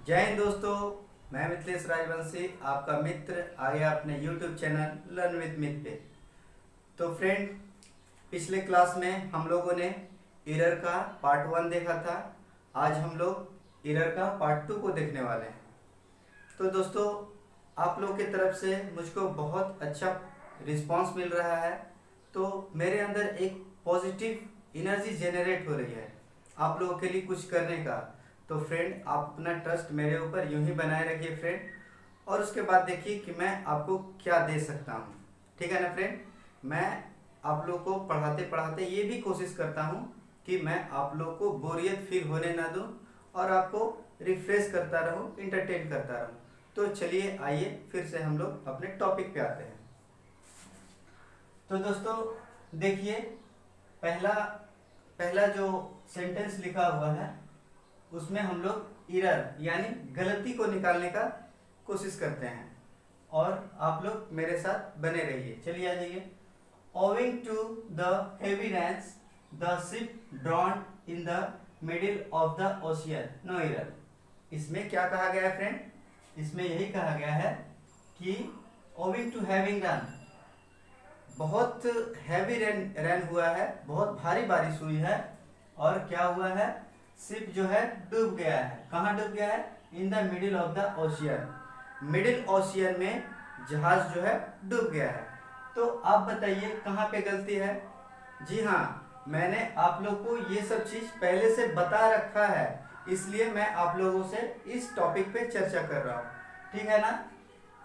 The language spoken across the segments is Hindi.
जय हिंद दोस्तों। मैं मिथिलेश राजवंशी आपका मित्र आ गया अपने YouTube channel learn with myth पे। तो फ्रेंड, पिछले क्लास में हम लोगों ने एरर का पार्ट 1 देखा था। आज हम लोग एरर का पार्ट 2 को देखने वाले हैं। तो दोस्तों, आप लोग की तरफ से मुझको बहुत अच्छा रिस्पांस मिल रहा है, तो मेरे अंदर एक पॉजिटिव एनर्जी जनरेट हो रही है आप लोगों के लिए कुछ करने का। तो फ्रेंड, आप अपना ट्रस्ट मेरे ऊपर यूं ही बनाए रखिए फ्रेंड, और उसके बाद देखिए कि मैं आपको क्या दे सकता हूँ। ठीक है ना फ्रेंड? मैं आप लोग को पढ़ाते पढ़ाते ये भी कोशिश करता हूँ कि मैं आप लोग को बोरियत फील होने ना दूँ और आपको रिफ्रेश करता रहूँ, इंटरटेन करता रहूँ। तो चलिए आइए फिर से हम लोग अपने टॉपिक पे आते हैं। तो दोस्तों देखिए, पहला पहला जो सेंटेंस लिखा हुआ है उसमें हम लोग एरर यानी गलती को निकालने का कोशिश करते हैं, और आप लोग मेरे साथ बने रहिए। चलिए आ जाइए। Owing to the heavy rains, the ship drowned in the middle of the ocean. No error. इसमें क्या कहा गया है फ्रेंड? इसमें यही कहा गया है कि owing to having rain, बहुत हैवी रेन हुआ है, बहुत भारी बारिश हुई है, और क्या हुआ है? शिप जो है डूब गया है। कहाँ डूब गया है? In the middle of the ocean. Middle ocean में जहाज जो है डूब गया है। तो आप बताइए कहाँ पे गलती है? जी हाँ, मैंने आप लोग को ये सब चीज पहले से बता रखा है, इसलिए मैं आप लोगों से इस टॉपिक पे चर्चा कर रहा हूँ। ठीक है ना?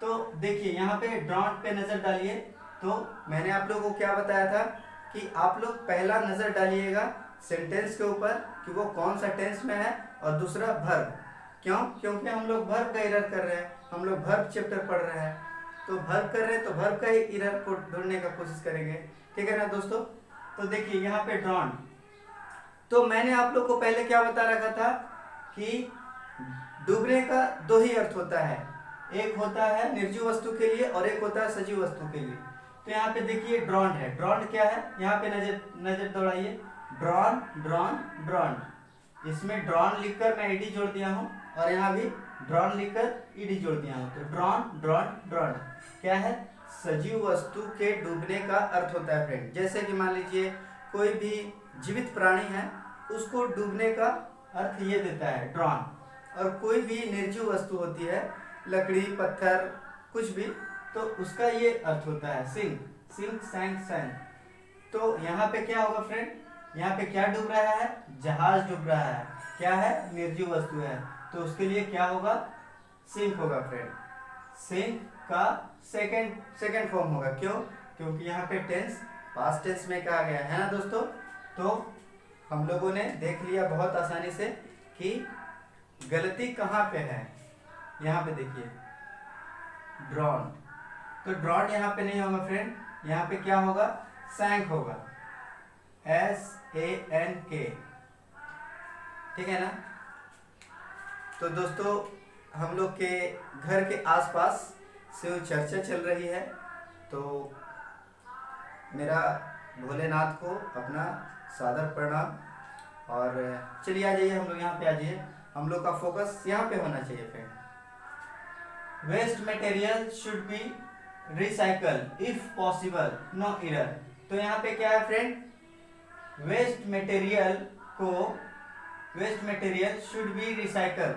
तो देखिए यहाँ पे ड्रॉन्ट पे नजर डालिए। तो मैंने आप लोगों को क्या बताया था कि आप लोग पहला नजर डालिएगा सेंटेंस के ऊपर कि वो कौन सा टेंस में है, और दूसरा वर्ब। क्यों? क्योंकि हम लोग वर्ब का एरर कर रहे हैं, हम लोग वर्ब चैप्टर पढ़ रहे हैं। तो वर्ब कर रहे हैं तो वर्ब का ही एरर को ढूंढने का कोशिश करेंगे। ठीक है ना दोस्तों? तो देखिए यहाँ पे ड्रॉन, तो मैंने आप लोग को पहले क्या बता रखा था कि डूबने का दो ही अर्थ होता है, एक होता है निर्जीव वस्तु के लिए और एक होता है सजीव वस्तु के लिए। तो यहाँ पे देखिए ड्रॉन्ड है। ड्रॉन्ड क्या है? यहाँ पे नजर नजर दौड़ाइए। Drawn drawn ड्रॉन्ड। इसमें ड्रॉन लिखकर मैं ईडी जोड़ दिया हूँ, और यहाँ भी ड्रॉन लिखकर ईडी जोड़ दिया हूँ। तो ड्रॉन ड्रॉन ड्रॉन्ड क्या है? सजीव वस्तु के डूबने का अर्थ होता है फ्रेंड। जैसे कि मान लीजिए कोई भी जीवित प्राणी है, उसको डूबने का अर्थ ये देता है ड्रॉन। और कोई भी निर्जीव वस्तु होती है, लकड़ी पत्थर कुछ भी, तो उसका ये अर्थ होता है सिंक। सिंक सैंक सैंक। तो यहाँ पे क्या होगा फ्रेंड? यहाँ पे क्या डूब रहा है? जहाज डूब रहा है। क्या है? निर्जीव वस्तु है, तो उसके लिए क्या होगा? सिंक होगा फ्रेंड। सिंक का सेकंड फॉर्म होगा। क्यों? क्योंकि यहाँ पे टेंस पास्ट टेंस में कहा गया है ना दोस्तों। तो हम लोगों ने देख लिया बहुत आसानी से कि गलती कहाँ पे है। यहाँ पे देखिए ड्रॉन, तो ड्रॉन यहाँ पे नहीं होगा फ्रेंड, यहाँ पे क्या होगा? सैंक होगा। SANK। ठीक है ना? तो दोस्तों, हम लोग के घर के आसपास से चर्चा चल रही है, तो मेरा भोलेनाथ को अपना सादर प्रणाम। और चलिए आ जाइए, हम लोग यहाँ पे आ जाइए। हम लोग का फोकस यहाँ पे होना चाहिए friend. Waste material should be recycle if possible, no error. तो यहाँ पे क्या है friend? Waste material should be recycle.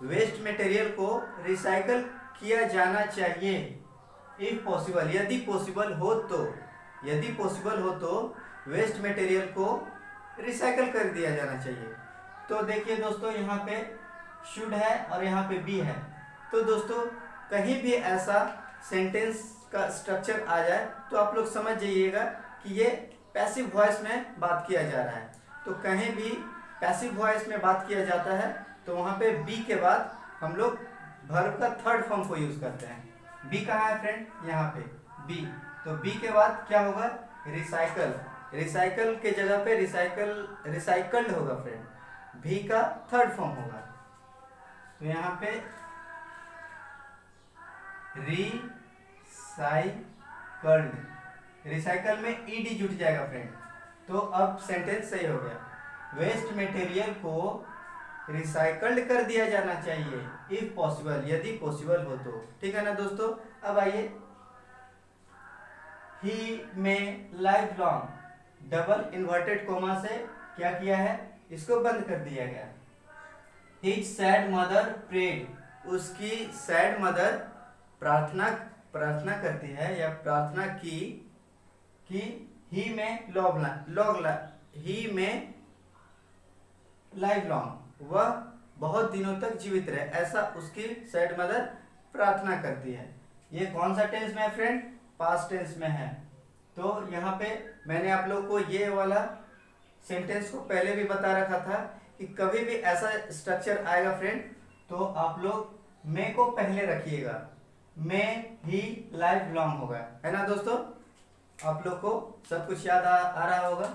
Waste material को रिसाइकल किया जाना चाहिए इफ पॉसिबल, यदि पॉसिबल हो तो। यदि पॉसिबल हो तो वेस्ट मटेरियल को रिसाइकल कर दिया जाना चाहिए। तो देखिए दोस्तों, यहाँ पे शुड है और यहाँ पे बी है। तो दोस्तों, कहीं भी ऐसा सेंटेंस का स्ट्रक्चर आ जाए तो आप लोग समझ जाइएगा कि ये पैसिव वॉइस में बात किया जा रहा है। तो कहीं भी पैसिव वॉइस में बात किया जाता है तो वहाँ पे बी के बाद हम लोग वर्ब का थर्ड फॉर्म को यूज करते हैं। बी कहाँ है फ्रेंड? यहाँ पे बी। तो बी के बाद क्या होगा? रिसाइकल। रिसाइकल के जगह पे रिसाइकल्ड होगा फ्रेंड। भी का थर्ड फॉर्म होगा। तो यहाँ पे रिसाइकल्ड, रिसाइकल में ईडी जुट जाएगा फ्रेंड। तो अब सेंटेंस सही हो गया। वेस्ट मटेरियल को रिसाइकल्ड कर दिया जाना चाहिए इफ पॉसिबल, यदि पॉसिबल हो तो। ठीक है ना दोस्तों। अब आइए, ही में life long double inverted coma से क्या किया है, इसको बंद कर दिया गया। हिज सैड मदर प्रेड, उसकी सैड मदर प्रार्थना प्रार्थना करती है या प्रार्थना की कि ही में ही में लाइफ लॉन्ग, वह बहुत दिनों तक जीवित रहे, ऐसा उसकी सैड मदर प्रार्थना करती है। ये कौन सा टेंस में है फ्रेंड, पास्ट टेंस में है। तो यहाँ पे मैंने आप लोग को ये वाला सेंटेंस को पहले भी बता रखा था कि कभी भी ऐसा स्ट्रक्चर आएगा फ्रेंड तो आप लोग मे को पहले रखिएगा, मे ही लाइफ लॉन्ग होगा, है ना दोस्तों। आप लोग को सब कुछ याद आ रहा होगा।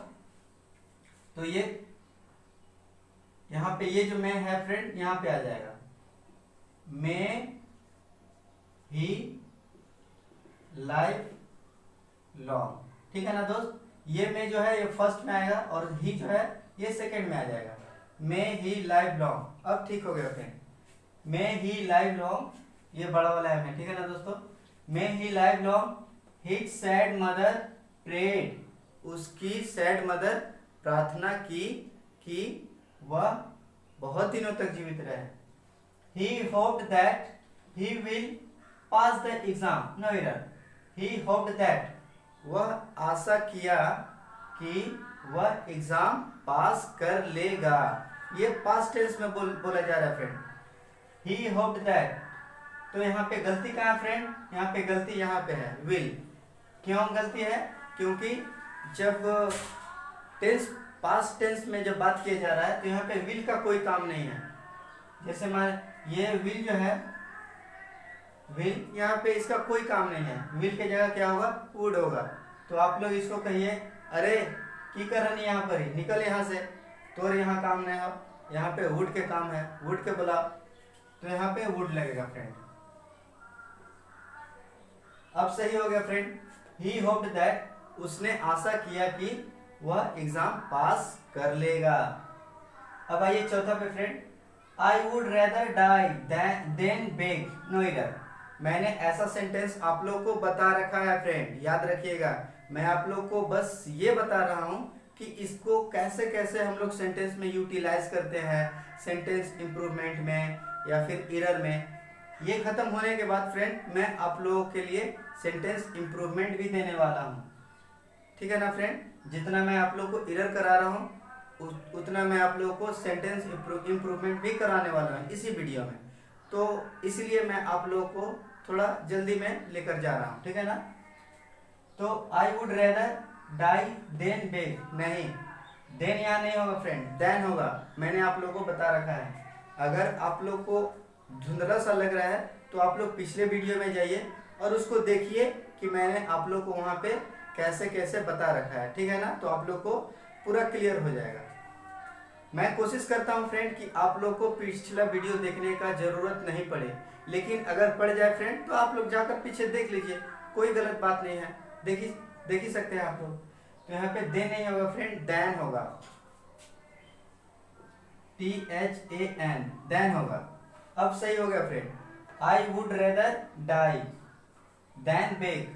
तो ये यहाँ पे ये जो मैं है फ्रेंड यहाँ पे आ जाएगा, मे ही लाइफ लॉन्ग। ठीक है ना दोस्त। ये में जो है ये फर्स्ट में आएगा और ही जो है ये सेकंड में आ जाएगा, मे ही लाइफ लॉन्ग। अब ठीक हो गया friend, may he live long, ये बड़ा वाला है। ठीक है ना दोस्तों। May he live long his said mother prayed, उसकी सैड मदर प्रार्थना की कि वह बहुत दिनों तक जीवित रहे। He hoped that he will pass the exam, no error. He hoped that, वह आशा किया कि वह एग्जाम पास कर लेगा। ये पास्ट टेंस में बोला जा रहा है फ्रेंड, ही होप्ड दैट। तो यहाँ पे गलती कहाँ है फ्रेंड, यहाँ पे गलती यहाँ पे है विल। क्यों गलती है, क्योंकि जब टेंस पास्ट टेंस में जब बात किया जा रहा है तो यहाँ पे विल का कोई काम नहीं है। जैसे मान ये विल जो है, विल यहाँ पे इसका कोई काम नहीं है, विल के जगह क्या होगा, वुड होगा। तो आप लोग इसको कहिए, अरे की कर रही यहाँ पर ही, निकल यहाँ से, तो यहाँ काम नहीं हो, यहाँ पे वुड के काम है, वुड के बुलाओ, तो यहाँ पे वुड लगेगा फ्रेंड। अब सही हो गया फ्रेंड। ही होप्ड दैट, उसने आशा किया कि वह एग्जाम पास कर लेगा। अब आइए चौथा पे friend, I would rather die then beg, no error. मैंने ऐसा सेंटेंस आप लोग को बता रखा है फ्रेंड, याद रखिएगा। मैं आप लोग को बस ये बता रहा हूँ कि इसको कैसे कैसे हम लोग सेंटेंस में यूटिलाइज करते हैं, सेंटेंस इंप्रूवमेंट में या फिर एरर में। ये खत्म होने के बाद फ्रेंड मैं आप लोगों के लिए सेंटेंस इंप्रूवमेंट भी देने वाला हूँ। ठीक है ना फ्रेंड। जितना मैं आप लोग को एरर करा रहा हूँ उतना मैं आप लोगों को सेंटेंस इंप्रूवमेंट भी कराने वाला हूँ इसी वीडियो में। तो इसलिए मैं आप लोगों को थोड़ा जल्दी में लेकर जा रहा हूँ, ठीक है ना। तो I would rather die then beg, नहीं, देन यहाँ नहीं होगा फ्रेंड, देन होगा। मैंने आप लोगों को बता रखा है। अगर आप लोग को धुंधला सा लग रहा है तो आप लोग पिछले वीडियो में जाइए और उसको देखिए कि मैंने आप लोग को वहाँ पे कैसे कैसे बता रखा है, ठीक है ना। तो आप लोग को पूरा क्लियर हो जाएगा। मैं कोशिश करता हूँ फ्रेंड कि आप लोग को पिछला वीडियो देखने का जरूरत नहीं पड़े, लेकिन अगर पड़ जाए फ्रेंड तो आप लोग जाकर पीछे देख लीजिए, कोई गलत बात नहीं है, देख ही सकते हैं आप लोग। तो यहाँ पे दे नहीं होगा फ्रेंड, दैन होगा, THAN, दैन होगा। अब सही हो गया friend. I would rather die than beg,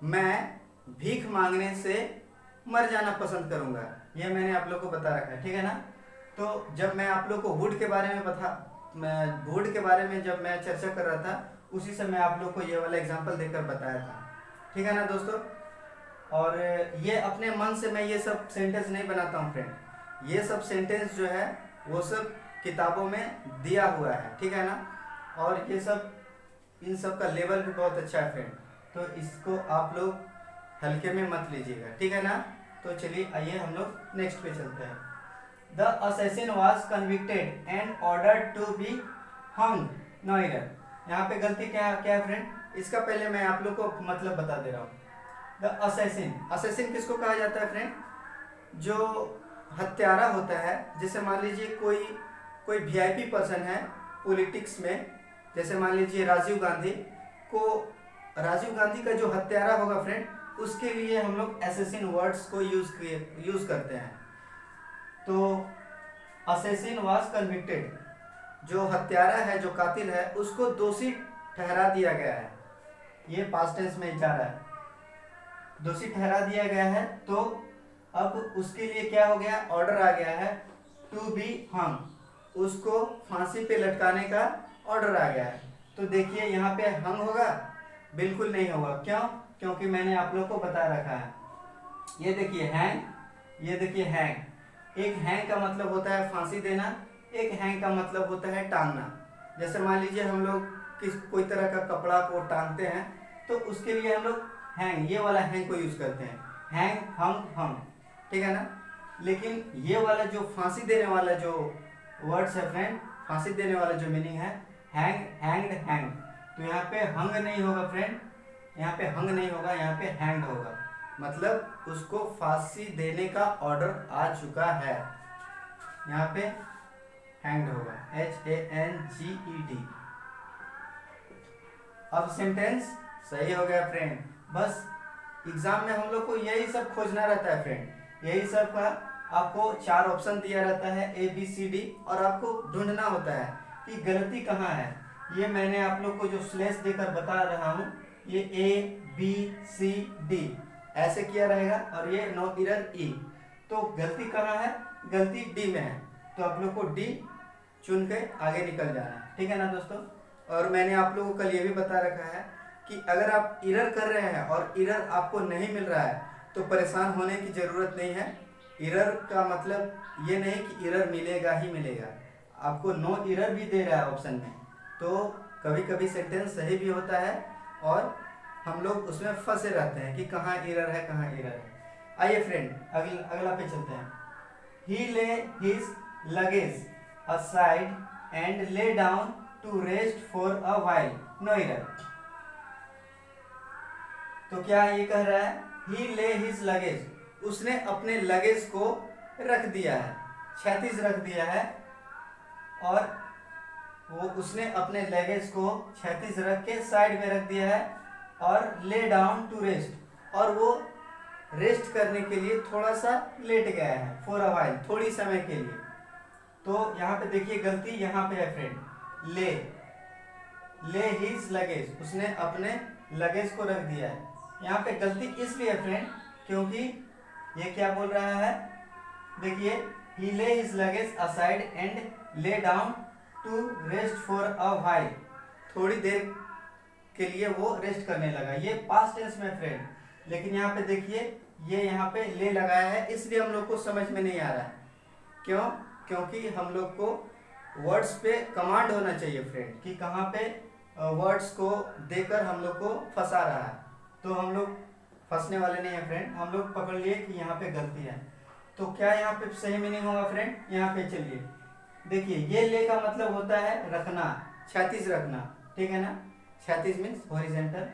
मैं भीख मांगने से मर जाना पसंद करूंगा। ये मैंने आप लोग को बता रखा है, ठीक है ना। तो जब मैं आप लोग को वुड के बारे में वुड के बारे में जब मैं चर्चा कर रहा था उसी से मैं आप लोग को ये वाला एग्जांपल देकर बताया था, ठीक है ना दोस्तों। और ये अपने मन से मैं ये सब सेंटेंस नहीं बनाता हूँ फ्रेंड, ये सब सेंटेंस जो है वो सब किताबों में दिया हुआ है, ठीक है ना। और ये सब इन सब का लेवल भी बहुत अच्छा है फ्रेंड, तो इसको आप लोग हल्के में मत लीजिएगा, ठीक है ना। तो चलिए आइए हम लोग नेक्स्ट पे चलते हैं। The assassin was convicted and ordered to be hung, no error. यहाँ पे गलती क्या है फ्रेंड, इसका पहले मैं आप लोग को मतलब बता दे रहा हूँ। द असैसिन किसको कहा जाता है फ्रेंड, जो हत्यारा होता है। जैसे मान लीजिए कोई VIP पर्सन है पॉलिटिक्स में, जैसे मान लीजिए राजीव गांधी का जो हत्यारा होगा फ्रेंड, उसके लिए हम लोग असैसिन वर्ड्स को यूज करते हैं। तो असेसिन वाज कन्विक्टेड, जो हत्यारा है, जो कातिल है, उसको दोषी ठहरा दिया गया है। ये पास्ट टेंस में जा रहा है, दोषी ठहरा दिया गया है। तो अब उसके लिए क्या हो गया, ऑर्डर आ गया है टू बी हंग, उसको फांसी पे लटकाने का ऑर्डर आ गया है। तो देखिए यहाँ पे हंग होगा, बिल्कुल नहीं होगा। क्यों? क्योंकि मैंने आप लोग को बता रखा है। ये देखिए हैंग, ये देखिए हैंग। एक हैंग का मतलब होता है फांसी देना, एक हैंग का मतलब होता है टांगना। जैसे मान लीजिए हम लोग कोई तरह का कपड़ा को टांगते हैं, तो उसके लिए हम लोग हैंग, ये वाला हैंग को यूज करते हैं, हैंग हम, ठीक है ना। लेकिन ये वाला जो फांसी देने वाला जो वर्ड्स है फ्रेंड, फांसी देने वाला जो मीनिंग है हैंग, हैंग्ड, हैंग, तो यहाँ पे हंग नहीं होगा फ्रेंड, यहाँ पे हंग नहीं होगा, यहाँ पे हैंग्ड होगा। मतलब उसको फांसी देने का ऑर्डर आ चुका है, यहाँ पे हैंग्ड होगा, HANGED। अब सेंटेंस सही हो गया फ्रेंड। बस एग्जाम में हम लोग को यही सब खोजना रहता है फ्रेंड, यही सब का आपको 4 ऑप्शन दिया रहता है ABCD, और आपको ढूंढना होता है कि गलती कहाँ है। ये मैंने आप लोग को जो स्लैश देकर बता रहा हूँ, ये ABCD ऐसे किया रहेगा, और ये नो एरर E। तो गलती कहाँ है, गलती D में है, तो आप लोग को D चुन के आगे निकल जाना है, ठीक है ना दोस्तों। और मैंने आप लोगों को कल ये भी बता रखा है कि अगर आप एरर कर रहे हैं और एरर आपको नहीं मिल रहा है, तो परेशान होने की ज़रूरत नहीं है। एरर का मतलब ये नहीं कि एरर मिलेगा ही मिलेगा, आपको नो एरर भी दे रहा है ऑप्शन में। तो कभी कभी सेंटेंस सही भी होता है और हम लोग उसमें फंसे रहते हैं कि कहाँ एरर है, कहाँ एरर है। आइए फ्रेंड अगला पे चलते हैं। He lay his luggage aside and lay down to rest for a while. No error. तो क्या ये कह रहा है, He lay his luggage, उसने अपने लगेज को रख दिया है, क्षैतिज रख दिया है, और वो उसने अपने लगेज को क्षैतिज रख के साइड में रख दिया है, और ले डाउन टू रेस्ट, और वो रेस्ट करने के लिए थोड़ा सा लेट गया है, फॉर अ व्हाइल, थोड़ी समय के लिए। तो यहाँ पे देखिए गलती यहाँ पे है फ्रेंड, ले हिज लगेज, उसने अपने लगेज को रख दिया है। यहाँ पे गलती इसलिए है फ्रेंड क्योंकि ये क्या बोल रहा है, देखिए he lay his luggage aside and lay down to rest for a while, थोड़ी देर के लिए वो रेस्ट करने लगा। ये पास्ट टेंस में फ्रेंड, लेकिन यहाँ पे देखिए ये यहाँ पे ले लगाया है, इसलिए हम लोग को समझ में नहीं आ रहा है। क्यों? क्योंकि हम लोग को वर्ड्स पे कमांड होना चाहिए फ्रेंड, कि कहाँ पे वर्ड्स को देकर हम लोग को फंसा रहा है। तो हम लोग फंसने वाले नहीं है फ्रेंड, हम लोग पकड़ लिए कि यहाँ पे गलती है। तो क्या यहाँ पे सही मीनिंग होगा फ्रेंड, यहाँ पे चलिए देखिए, ये ले का मतलब होता है रखना, क्षैतिज रखना, ठीक है ना। क्षैतिज मीन्स हॉरिजॉन्टल।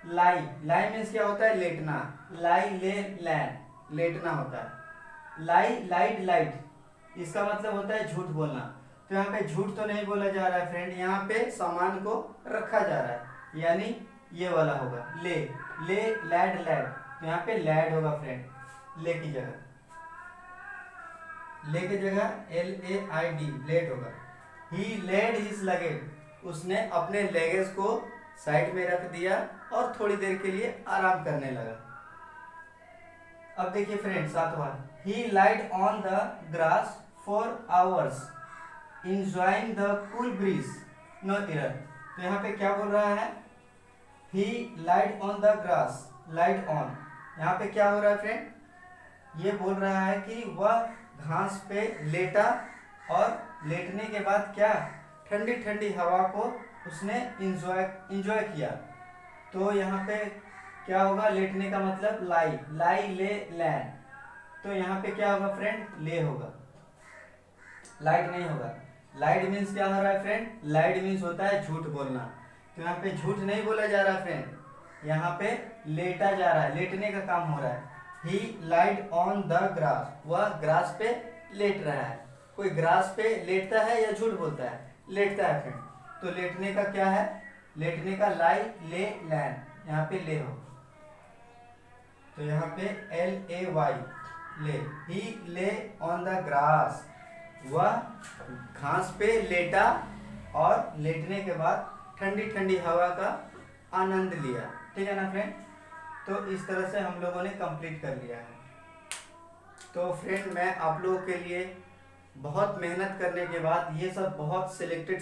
लाई मीन्स क्या होता है, लेटना, लाई ले लैंड, लेटना होता है। लाइट, इसका मतलब होता है झूठ बोलना। तो यहाँ पे झूठ तो नहीं बोला जा रहा है फ्रेंड, यहाँ पे सामान को रखा जा रहा है, यानी ये वाला होगा ले लैड, तो यहाँ पे लैड होगा फ्रेंड, ले की जगह LAID, लेट होगा। He laid his luggage, उसने अपने लगेज को साइड में रख दिया और थोड़ी देर के लिए आराम करने लगा। अब देखिए फ्रेंड सातवां, He lied on the grass for hours enjoying the cool breeze. No error। तो यहाँ पे क्या बोल रहा है, He lied on the grass, lied on, यहाँ पे क्या हो रहा है फ्रेंड, ये बोल रहा है कि वह घास पे लेटा, और लेटने के बाद क्या, ठंडी ठंडी हवा को उसने इंजॉय किया। तो यहाँ पे क्या होगा, लेटने का मतलब लाई ले लैंड, तो यहाँ पे क्या होगा फ्रेंड, ले होगा, लाइट नहीं होगा। लाइट मीन्स क्या हो रहा है फ्रेंड, लाइट मीन्स होता है झूठ बोलना। तो यहाँ पे झूठ नहीं बोला जा रहा फ्रेंड, यहाँ पे लेटा जा रहा है, लेटने का काम हो रहा है। He lied on the grass, वह ग्रास पे लेट रहा है। कोई ग्रास पे लेटता है या झूठ बोलता है, लेटता है फ्रेंड। तो लेटने का क्या है, लेटने का लाई ले लैंड, यहाँ पे ले हो, तो यहाँ पे LAY ले। He lay on the grass, वह घास पे लेटा और लेटने के बाद ठंडी ठंडी हवा का आनंद लिया। ठीक है ना फ्रेंड। तो इस तरह से हम लोगों ने कंप्लीट कर लिया है। तो फ्रेंड मैं आप लोगों के लिए बहुत मेहनत करने के बाद ये सब बहुत सिलेक्टेड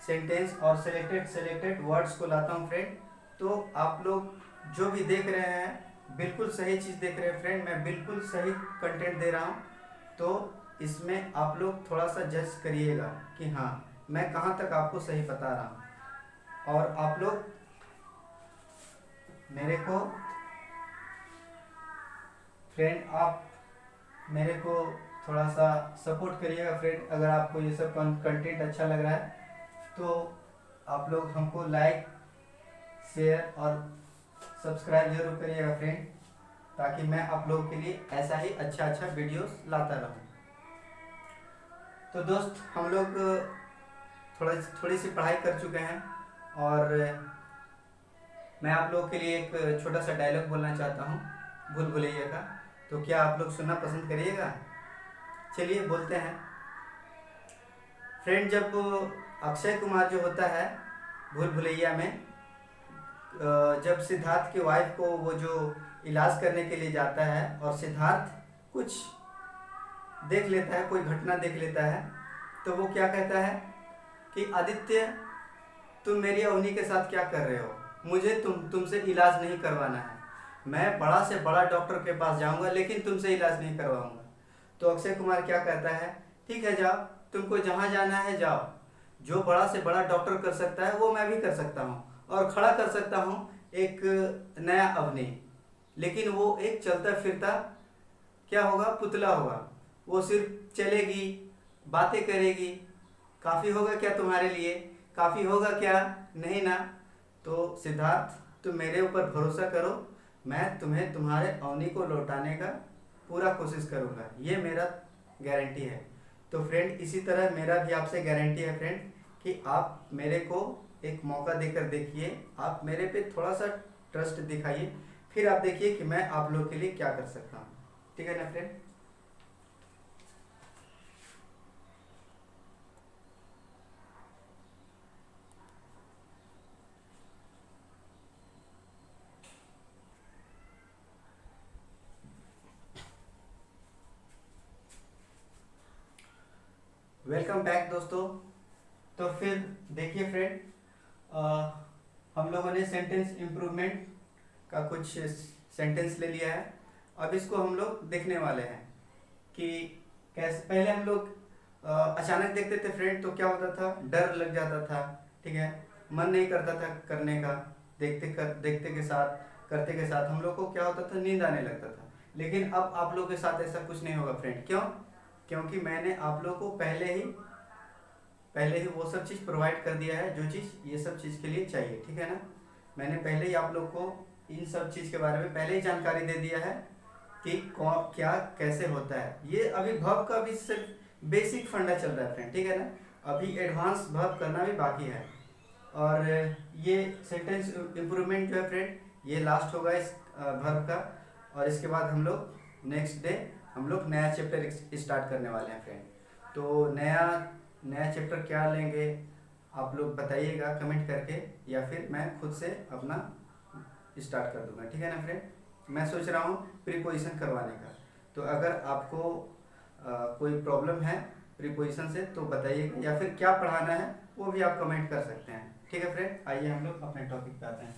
सेंटेंस और सिलेक्टेड वर्ड्स को लाता हूँ फ्रेंड। तो आप लोग जो भी देख रहे हैं बिल्कुल सही चीज़ देख रहे हैं फ्रेंड। मैं बिल्कुल सही कंटेंट दे रहा हूँ। तो इसमें आप लोग थोड़ा सा जज करिएगा कि हाँ मैं कहाँ तक आपको सही बता रहा हूँ। और आप लोग मेरे को फ्रेंड आप मेरे को थोड़ा सा सपोर्ट करिएगा फ्रेंड। अगर आपको ये सब कंटेंट अच्छा लग रहा है तो आप लोग हमको लाइक शेयर और सब्सक्राइब जरूर करिएगा फ्रेंड, ताकि मैं आप लोगों के लिए ऐसा ही अच्छा वीडियोस लाता रहूं। तो दोस्त हम लोग थोड़ी सी पढ़ाई कर चुके हैं और मैं आप लोगों के लिए एक छोटा सा डायलॉग बोलना चाहता हूँ भूल भुलैया का। तो क्या आप लोग सुनना पसंद करिएगा? चलिए बोलते हैं फ्रेंड। जब अक्षय कुमार जो होता है भूल भुलैया में, जब सिद्धार्थ की वाइफ को वो जो इलाज करने के लिए जाता है और सिद्धार्थ कुछ देख लेता है, कोई घटना देख लेता है, तो वो क्या कहता है कि आदित्य तुम मेरी अवनी के साथ क्या कर रहे हो? मुझे तुमसे इलाज नहीं करवाना है। मैं बड़ा से बड़ा डॉक्टर के पास जाऊंगा लेकिन तुमसे इलाज नहीं करवाऊंगा। तो अक्षय कुमार क्या कहता है, ठीक है जाओ, तुमको जहाँ जाना है जाओ। जो बड़ा से बड़ा डॉक्टर कर सकता है वो मैं भी कर सकता हूँ और खड़ा कर सकता हूँ एक नया अवनी। लेकिन वो एक चलता फिरता क्या होगा, पुतला होगा। वो सिर्फ चलेगी, बातें करेगी। काफ़ी होगा क्या तुम्हारे लिए? काफ़ी होगा क्या? नहीं ना। तो सिद्धार्थ तुम मेरे ऊपर भरोसा करो, मैं तुम्हें तुम्हारे अवनी को लौटाने का पूरा कोशिश करूँगा, ये मेरा गारंटी है। तो फ्रेंड इसी तरह मेरा भी आपसे गारंटी है फ्रेंड कि आप मेरे को एक मौका देकर देखिए, आप मेरे पे थोड़ा सा ट्रस्ट दिखाइए, फिर आप देखिए कि मैं आप लोग के लिए क्या कर सकता हूँ। ठीक है ना फ्रेंड। वेलकम बैक दोस्तों। तो फिर देखिए फ्रेंड, हम लोगों ने सेंटेंस इम्प्रूवमेंट का कुछ सेंटेंस ले लिया है। अब इसको हम लोग देखने वाले हैं कि कैसे। पहले हम लोग अचानक देखते थे फ्रेंड तो क्या होता था, डर लग जाता था। ठीक है, मन नहीं करता था करने का। देखते के साथ करते के साथ हम लोग को क्या होता था, नींद आने लगता था। लेकिन अब आप लोग के साथ ऐसा कुछ नहीं होगा फ्रेंड। क्यों? क्योंकि मैंने आप लोगों को पहले ही वो सब चीज़ प्रोवाइड कर दिया है जो चीज़ ये सब चीज़ के लिए चाहिए। ठीक है ना। मैंने पहले ही आप लोग को इन सब चीज़ के बारे में पहले ही जानकारी दे दिया है कि क्या कैसे होता है। ये अभी वर्ब का भी सिर्फ बेसिक फंडा चल रहा है फ्रेंड। ठीक है ना। अभी एडवांस वर्ब करना भी बाकी है। और ये सेंटेंस इम्प्रूवमेंट जो है फ्रेंड ये लास्ट होगा इस वर्ब का। और इसके बाद हम लोग नेक्स्ट डे हम लोग नया चैप्टर स्टार्ट करने वाले हैं फ्रेंड। तो नया चैप्टर क्या लेंगे आप लोग बताइएगा कमेंट करके, या फिर मैं खुद से अपना स्टार्ट कर दूंगा। ठीक है ना फ्रेंड। मैं सोच रहा हूँ प्रीपोजिशन करवाने का। तो अगर आपको कोई प्रॉब्लम है प्रीपोजिशन से तो बताइएगा, या फिर क्या पढ़ाना है वो भी आप कमेंट कर सकते हैं। ठीक है फ्रेंड। आइए हम लोग अपने टॉपिक पे आते हैं।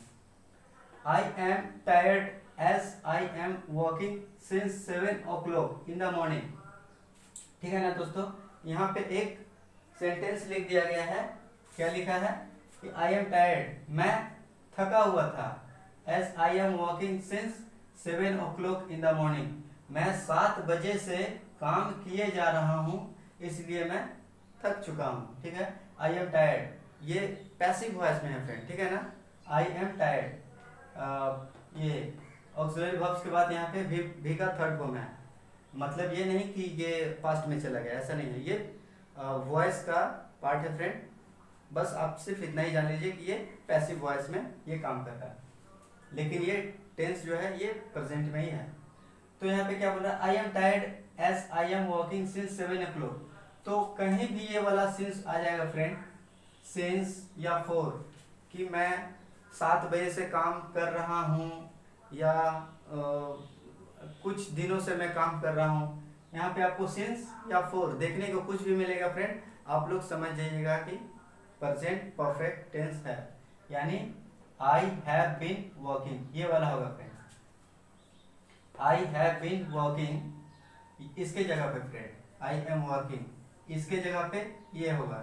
आई am tired as I am working since 7 o'clock in the morning। ठीक है ना दोस्तों। यहाँ पे एक सेंटेंस लिख दिया गया है। क्या लिखा है कि I am tired, मैं थका हुआ था। as I am working since 7 o'clock in the morning, मैं 7 बजे से काम किए जा रहा हूँ इसलिए मैं थक चुका हूँ। ठीक है। I am tired ये पैसिव वॉइस में है फ्रेंड। ठीक है ना। I am tired ये ऑक्सिलरी वर्ब्स के बाद यहाँ पे भी का थर्ड फॉर्म है। मतलब ये नहीं कि ये पास्ट में चला गया, ऐसा नहीं है। ये वॉइस का पार्ट है फ्रेंड। बस आप सिर्फ इतना ही जान लीजिए कि ये पैसिव वॉइस में ये काम कर रहा है, लेकिन ये टेंस जो है ये प्रेजेंट में ही है। तो यहाँ पे क्या बोल रहा है, I am tired as I am working since 7 o'clock। तो कहीं भी ये वाला सिंस आ जाएगा फ्रेंड, सिंस या फॉर, कि मैं 7 बजे से काम कर रहा हूँ या कुछ दिनों से मैं काम कर रहा हूँ। यहाँ पे आपको सिंस या फॉर देखने को कुछ भी मिलेगा फ्रेंड, आप लोग समझ जाइएगा कि प्रेजेंट परफेक्ट टेंस है, यानी आई हैव बीन वर्किंग ये वाला होगा friend. I have been working इसके जगह पे फ्रेंड आई एम वर्किंग इसके जगह पे ये होगा,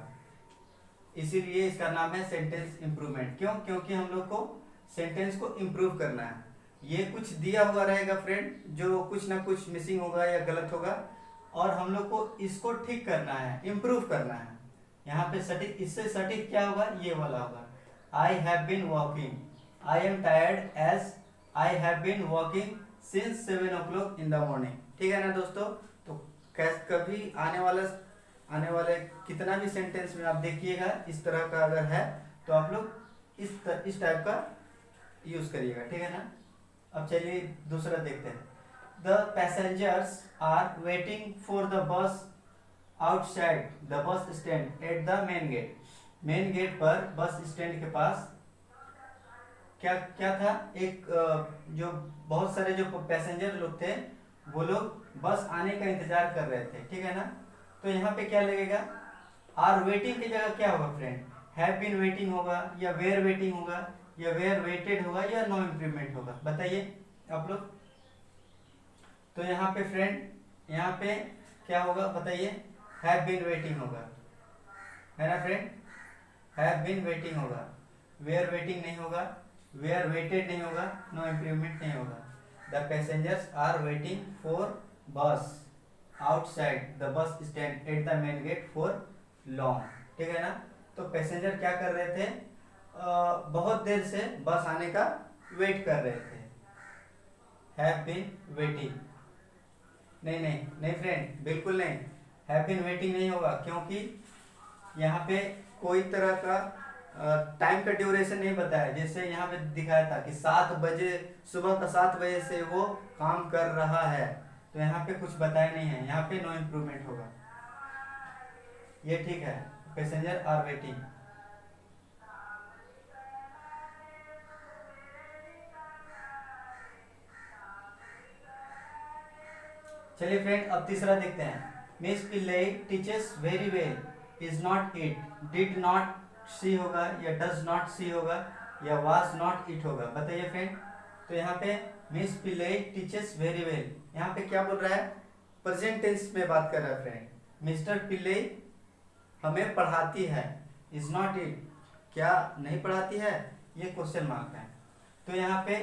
इसीलिए इसका नाम है सेंटेंस इंप्रूवमेंट। क्यों? क्योंकि हम लोग को सेंटेंस को इम्प्रूव करना है। ये कुछ दिया हुआ रहेगा फ्रेंड, जो कुछ ना कुछ मिसिंग होगा या गलत होगा, और हम लोग को इसको ठीक करना है, इम्प्रूव करना है। यहाँ पे सटीक, इससे सटीक क्या होगा, ये वाला होगा, I have been working, I am tired as I have been working since 7 o'clock in the morning. ठीक है ना दोस्तों? तो कभी आने वाले कितना भी सेंटेंस में आप देखिएगा इस तरह का अगर है तो आप लोग इस टाइप का यूज करिएगा। ठीक है ना? अब चलिए दूसरा देखते हैं। The passengers are waiting for the bus outside the bus stand at the main gate. Main gate पर बस स्टैंड के पास क्या क्या था, एक जो बहुत सारे जो पैसेंजर लोग थे वो लोग बस आने का इंतजार कर रहे थे। ठीक है ना? तो यहाँ पे क्या लगेगा, आर वेटिंग की जगह क्या होगा फ्रेंड, हैव बीन वेटिंग होगा या वेयर वेटिंग होगा या वेयर वेटेड होगा या नो इंप्रूवमेंट होगा, बताइए आप लोग। तो यहाँ पे फ्रेंड यहाँ पे क्या होगा बताइए, हैव बीन वेटिंग होगा, है ना फ्रेंड? हैव बीन वेटिंग होगा, वेयर वेटिंग नहीं होगा, वेयर वेटेड नहीं होगा, नो इंप्रूवमेंट नहीं होगा। The passengers are waiting for bus outside the bus stand at the main gate for long. ठीक है ना? तो पैसेंजर क्या कर रहे थे, बहुत देर से बस आने का वेट कर रहे थे। हैव बीन वेटिंग, नहीं फ्रेंड, बिल्कुल नहीं, हैव बीन वेटिंग नहीं होगा, क्योंकि यहाँ पे कोई तरह का टाइम का ड्यूरेशन नहीं बताया। जैसे यहाँ पे दिखाया था कि 7 बजे, सुबह का 7 बजे से वो काम कर रहा है, तो यहाँ पे कुछ बताया नहीं है, यहाँ पे नो इम्प्रूवमेंट होगा। ये ठीक है, पैसेंजर आर वेटिंग। चलिए फ्रेंड अब तीसरा देखते हैं। Miss Pillai teaches very well, is not it, did not see होगा या डज नॉट सी होगा या वाज नॉट इट होगा, बताइए फ्रेंड। तो यहाँ पे miss Pillai teaches very well, यहाँ पे क्या बोल रहा है, प्रेजेंट टेंस में बात कर रहा है फ्रेंड। मिस्टर पिल्ले हमें पढ़ाती है, इज नॉट इट, क्या नहीं पढ़ाती है, ये क्वेश्चन मार्क है। तो यहाँ पे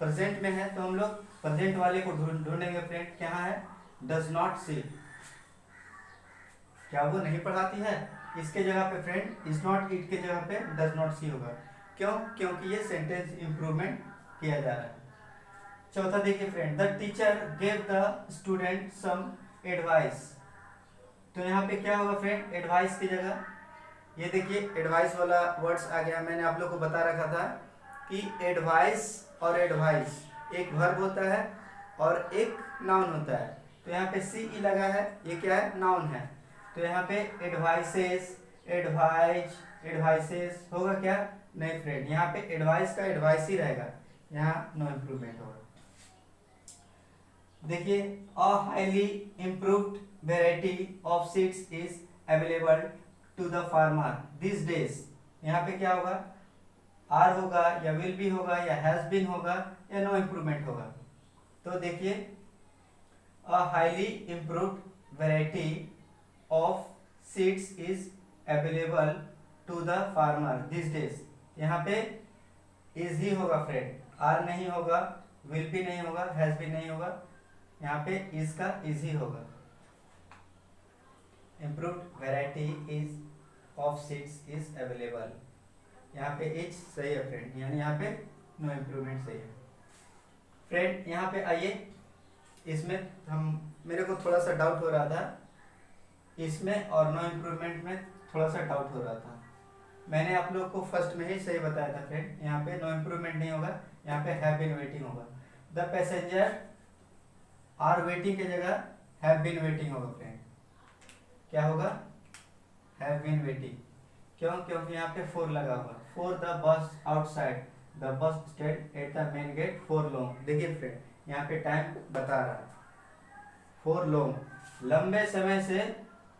प्रेजेंट में है तो हम लोग प्रेजेंट वाले को ढूंढेंगे फ्रेंड, क्या है, डज नॉट सी, क्या वो नहीं पढ़ाती है, इसके जगह पे फ्रेंड इज नॉट इट के जगह पे डज नॉट सी होगा। क्यों? क्योंकि ये सेंटेंस इंप्रूवमेंट किया जा रहा है। चौथा देखिए friend, the teacher gave the student some advice. तो यहाँ पे क्या होगा फ्रेंड, एडवाइस की जगह ये देखिए एडवाइस वाला वर्ड्स आ गया। मैंने आप लोग को बता रखा था कि एडवाइस और एडवाइस एक वर्ब होता है और एक नाउन होता है। तो यहाँ पे सी ई लगा है, ये क्या है, नाउन है। तो यहाँ पे एडवाइसेस, एडवाइज, एडवाइसेस होगा क्या, नहीं फ्रेंड, यहाँ पे एडवाइस का एडवाइस ही रहेगा, यहाँ नो इम्प्रूवमेंट होगा। देखिए, a highly improved variety of seeds is available to the farmer this days. यहाँ पे क्या होगा, आर होगा या विल बी होगा या हैज बीन होगा या नो इम्प्रूवमेंट होगा। तो देखिए, a highly improved variety of seeds is available to the farmer this days. यहाँ पे इज ही होगा फ्रेंड, आर नहीं होगा, विल बी नहीं होगा, हैज बीन नहीं होगा, यहाँ पे इज का इज ही होगा। Improved variety is of seeds is available, यहाँ पे इज सही है फ्रेंड, यानी यहाँ पे नो इम्प्रूवमेंट सही है। फ्रेंड यहाँ पे आइए, इसमें मेरे को थोड़ा सा डाउट हो रहा था, इसमें और नो इम्प्रूवमेंट में थोड़ा सा डाउट हो रहा था। मैंने आप लोग को फर्स्ट में ही सही बताया था फ्रेंड, यहाँ पे नो इम्प्रूवमेंट नहीं होगा, यहाँ पे हैव बीन वेटिंग होगा। द पैसेंजर आर वेटिंग की जगह हैव बीन वेटिंग होगा फ्रेंड। क्या होगा, हैव बीन वेटिंग। क्यों, क्योंकि यहाँ पे फोर लगा हुआ, for the bus outside, the bus stand at the main gate for long. देखिए फ्रेंड यहाँ पे टाइम बता रहा है, फॉर लॉन्ग, लंबे समय से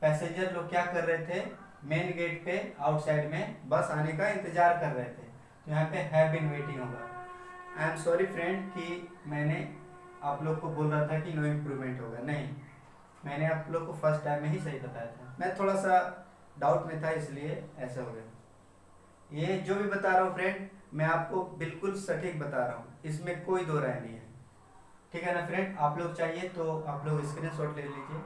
पैसेंजर लोग क्या कर रहे थे, मेन गेट पे आउटसाइड में बस आने का इंतजार कर रहे थे। तो यहाँ पे हैव बीन वेटिंग होगा। आई एम सॉरी फ्रेंड कि मैंने आप लोग को बोल रहा था कि नो इम्प्रूवमेंट होगा, नहीं, मैंने आप लोग को फर्स्ट टाइम में ही सही बताया था, मैं थोड़ा सा डाउट में था इसलिए ऐसा हो गया। ये जो भी बता रहा हूँ फ्रेंड मैं आपको बिल्कुल सटीक बता रहा हूँ, इसमें कोई दो राय नहीं है, ठीक है ना फ्रेंड। आप लोग चाहिए तो आप लोग स्क्रीनशॉट ले लीजिए।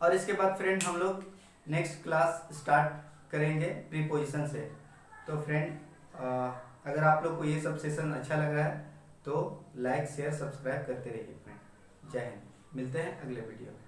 और इसके बाद फ्रेंड हम लोग नेक्स्ट क्लास स्टार्ट करेंगे प्रीपोजिशन से। तो फ्रेंड अगर आप लोग को ये सब सेशन अच्छा लग रहा है तो लाइक शेयर सब्सक्राइब करते रहिए फ्रेंड। जय हिंद, मिलते हैं अगले वीडियो में।